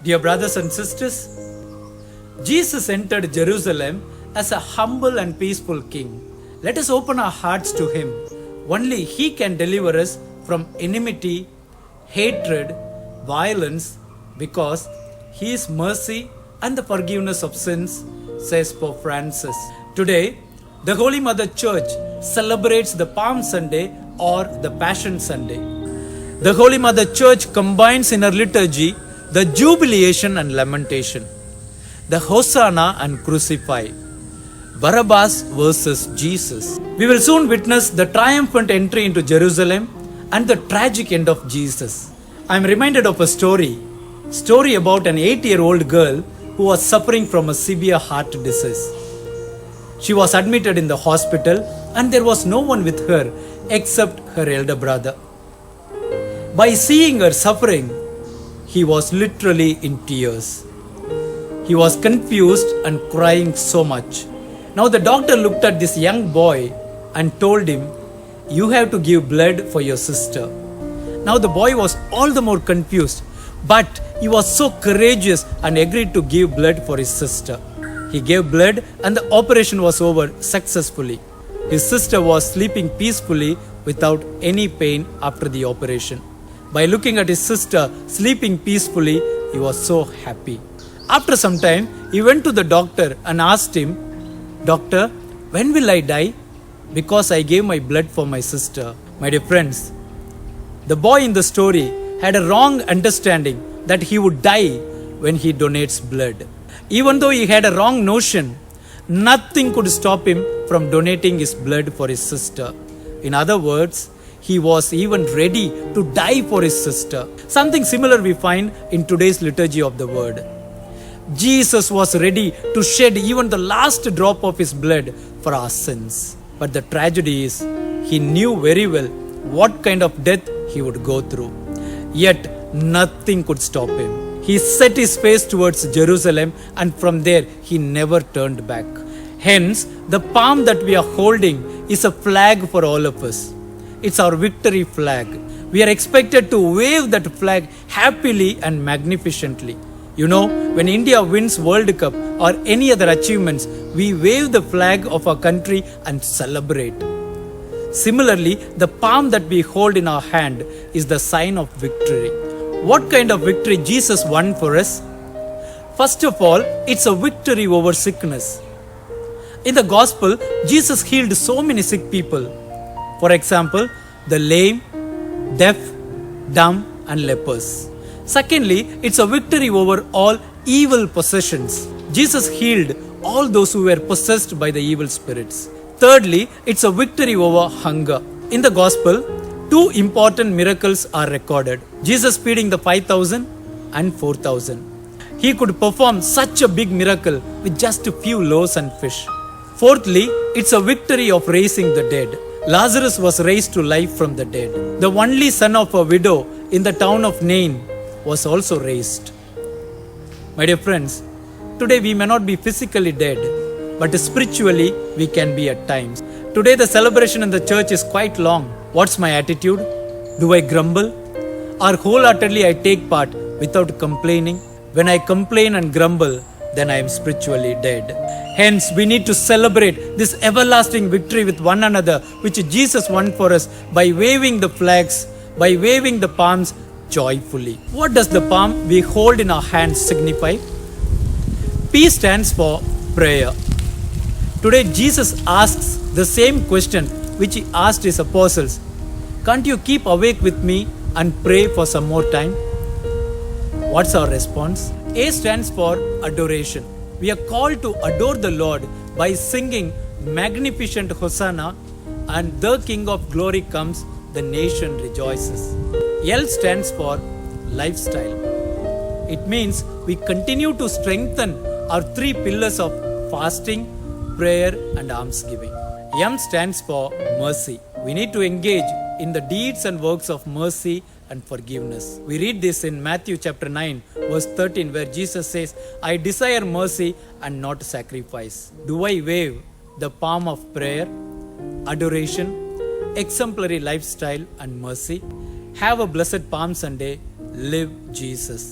Dear brothers and sisters, Jesus entered Jerusalem as a humble and peaceful king. Let us open our hearts to him. Only he can deliver us from enmity, hatred, violence, because he is mercy and the forgiveness of sins, says Pope Francis. Today, the Holy Mother Church celebrates the Palm Sunday or the Passion Sunday. The Holy Mother Church combines in her liturgy the jubilation and lamentation, the Hosanna and Crucify, Barabbas versus Jesus. We will soon witness the triumphant entry into Jerusalem and the tragic end of Jesus. I am reminded of a story about an 8-year-old girl who was suffering from a severe heart disease. She was admitted in the hospital and there was no one with her except her elder brother. By seeing her suffering, he was literally in tears. He was confused and crying so much. Now the doctor looked at this young boy and told him, "You have to give blood for your sister." Now the boy was all the more confused, but he was so courageous and agreed to give blood for his sister. He gave blood and the operation was over successfully. His sister was sleeping peacefully without any pain after the operation. By looking at his sister sleeping peacefully, he was so happy. After some time, he went to the doctor and asked him, "Doctor, when will I die? Because I gave my blood for my sister." My dear friends, the boy in the story had a wrong understanding that he would die when he donates blood. Even though he had a wrong notion, nothing could stop him from donating his blood for his sister. In other words, he was even ready to die for his sister. Something similar we find in today's liturgy of the word. Jesus was ready to shed even the last drop of his blood for our sins. But the tragedy is, he knew very well what kind of death he would go through. Yet nothing could stop him. He set his face towards Jerusalem and from there he never turned back. Hence, the palm that we are holding is a flag for all of us. It's our victory flag. We are expected to wave that flag happily and magnificently. You know, when India wins World Cup or any other achievements, we wave the flag of our country and celebrate. Similarly, the palm that we hold in our hand is the sign of victory. What kind of victory Jesus won for us? First of all, it's a victory over sickness. In the gospel, Jesus healed so many sick people. For example, the lame, deaf, dumb, and lepers. Secondly, it's a victory over all evil possessions. Jesus healed all those who were possessed by the evil spirits. Thirdly, it's a victory over hunger. In the gospel, 2 important miracles are recorded. Jesus feeding the 5,000 and 4,000. He could perform such a big miracle with just a few loaves and fish. Fourthly, it's a victory of raising the dead. Lazarus was raised to life from the dead. The only son of a widow in the town of Nain was also raised. My dear friends, today we may not be physically dead, but spiritually we can be at times. Today the celebration in the church is quite long. What's my attitude? Do I grumble? Or wholeheartedly I take part without complaining? When I complain and grumble, then I am spiritually dead. Hence, we need to celebrate this everlasting victory with one another, which Jesus won for us by waving the flags, by waving the palms joyfully. What does the palm we hold in our hands signify? P stands for prayer. Today, Jesus asks the same question which he asked his apostles. Can't you keep awake with me and pray for some more time? What's our response? A stands for adoration. We are called to adore the Lord by singing magnificent Hosanna, and the King of glory comes, the nation rejoices. L stands for lifestyle. It means we continue to strengthen our 3 pillars of fasting, prayer, and almsgiving. M stands for mercy. We need to engage in the deeds and works of mercy and forgiveness. We read this in Matthew chapter 9 verse 13 where Jesus says, "I desire mercy and not sacrifice." Do I wave the palm of prayer, adoration, exemplary lifestyle and mercy? Have a blessed Palm Sunday. Live Jesus.